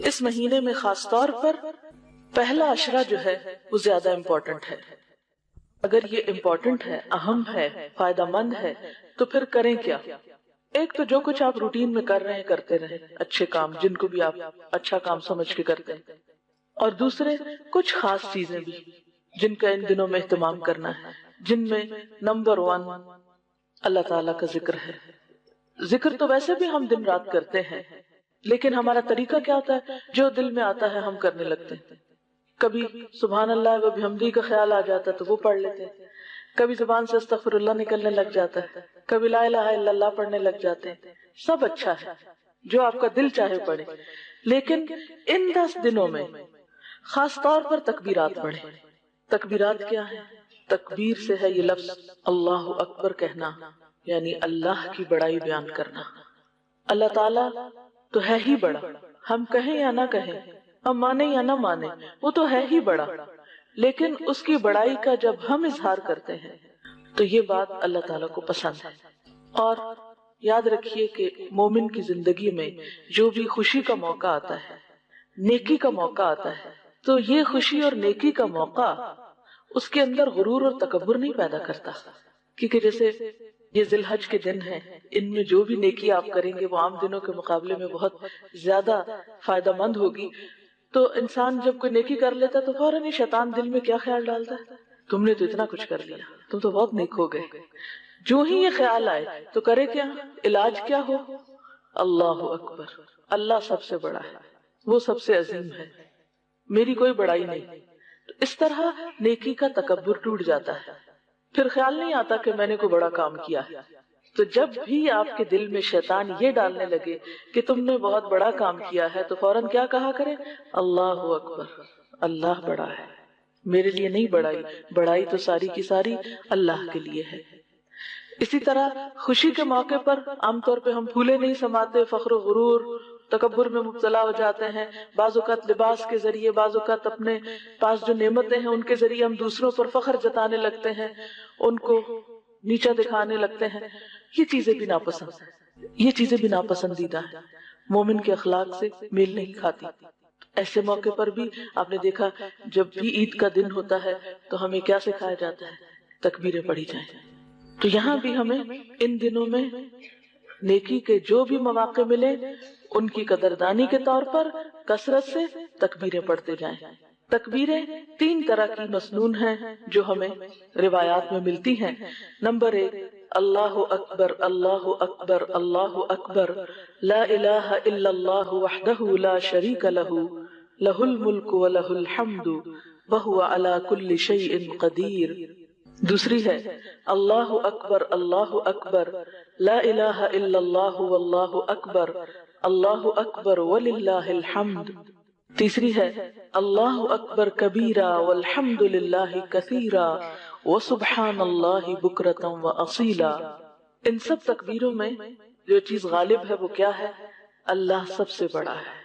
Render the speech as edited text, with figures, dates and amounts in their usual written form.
اس مہینے میں خاص طور پر پہلا عشرہ جو ہے وہ زیادہ امپورٹنٹ ہے. اگر یہ امپورٹنٹ ہے، اہم ہے، فائدہ مند ہے، تو پھر کریں کیا؟ ایک تو جو کچھ آپ روٹین میں کر رہے ہیں کرتے رہیں، اچھے کام جن کو بھی آپ اچھا کام سمجھ کے کرتے ہیں، اور دوسرے کچھ خاص چیزیں بھی جن کا ان دنوں میں اہتمام کرنا ہے، جن میں نمبر 1 اللہ تعالیٰ کا ذکر ہے. ذکر تو ویسے بھی ہم دن رات کرتے ہیں، لیکن ہمارا طریقہ کیا ہوتا ہے؟ جو دل میں آتا ہے ہم کرنے لگتے ہیں. کبھی سبحان اللہ و بحمدی کا خیال آ جاتا ہے تو وہ پڑھ لیتے ہیں، کبھی زبان سے استغفر اللہ نکلنے لگ جاتا ہے، کبھی لا الہ الا اللہ پڑھنے لگ جاتے ہیں. سب اچھا ہے، جو آپ کا دل چاہے پڑھے، لیکن ان 10 دنوں میں خاص طور پر تکبیرات پڑھیں. تکبیرات کیا ہے؟ تکبیر سے ہے یہ لفظ اللہ اکبر کہنا، یعنی اللہ کی بڑائی بیان کرنا. اللہ تعالیٰ تو ہے ہی بڑا، ہم کہیں یا نہ کہیں، ہم مانیں یا نہ مانیں، وہ تو ہے ہی بڑا، لیکن اس کی بڑائی کا جب ہم اظہار کرتے ہیں تو یہ بات اللہ تعالیٰ کو پسند ہے. اور یاد رکھیے کہ مومن کی زندگی میں جو بھی خوشی کا موقع آتا ہے، نیکی کا موقع آتا ہے، تو یہ خوشی اور نیکی کا موقع اس کے اندر غرور اور تکبر نہیں پیدا کرتا. کیونکہ جیسے یہ ذی الحج کے دن ہیں، ان میں جو بھی نیکی آپ کریں گے وہ عام دنوں کے مقابلے میں بہت زیادہ فائدہ مند ہوگی. تو انسان جب کوئی نیکی کر لیتا تو فوراً ہی شیطان دل میں کیا خیال ڈالتا ہے؟ تم نے تو اتنا کچھ کر لیا، تم تو بہت نیک ہو گئے. جو ہی یہ خیال آئے تو کرے کیا؟ علاج کیا ہو؟ اللہ اکبر، اللہ سب سے بڑا ہے، وہ سب سے عظیم ہے، میری کوئی بڑائی نہیں. تو اس طرح نیکی کا تکبر ٹوٹ جاتا ہے، پھر خیال نہیں آتا کہ میں نے کوئی بڑا کام کیا ہے. تو جب بھی آپ کے دل میں شیطان یہ ڈالنے لگے کہ تم نے بہت بڑا کام کیا ہے تو فوراً کیا کہا کرے؟ اللہ اکبر، اللہ بڑا ہے، میرے لیے نہیں بڑائی، بڑائی تو ساری کی ساری اللہ کے لیے ہے. اسی طرح خوشی کے موقع پر عام طور پہ ہم پھولے نہیں سماتے، فخر و غرور تکبر میں مبتلا ہو جاتے ہیں. بعض اوقات لباس کے ذریعے، بعض اوقات اپنے پاس جو نعمتیں ہیں ان کے ذریعے ہم دوسروں پر فخر جتانے لگتے ہیں، ان کو نیچا دکھانے لگتے ہیں. یہ چیزیں بھی ناپسند ہیں، یہ چیزیں بھی ناپسندیدہ ہیں، مومن کے اخلاق سے میل نہیں کھاتی. ایسے موقع پر بھی آپ نے دیکھا جب بھی عید کا دن ہوتا ہے تو ہمیں کیا سکھایا جاتا ہے؟ تکبیریں پڑھی جائیں. تو یہاں بھی ہمیں ان دنوں میں نیکی کے جو بھی مواقع ملے ان کی قدردانی کے طور پر کثرت سے تکبیریں پڑھتے جائیں. تکبیریں 3 طرح کی مسنون ہیں جو ہمیں روایات میں ملتی ہیں. نمبر 1 اللہ اکبر اللہ اکبر اللہ اکبر لا الہ الا اللہ وحدہ لا شریک لہ لہ الملک ولہ الحمد وہو علی کل شیء قدیر. دوسری ہے اللہ اکبر لا الہ الا اللہ واللہ اکبر وللہ الحمد. تیسری ہے اللہ اکبر کبیرا والحمد للہ کثیرا وسبحان اللہ بکرۃ واصیلا. ان سب تکبیروں میں جو چیز غالب ہے وہ کیا ہے؟ اللہ سب سے بڑا ہے.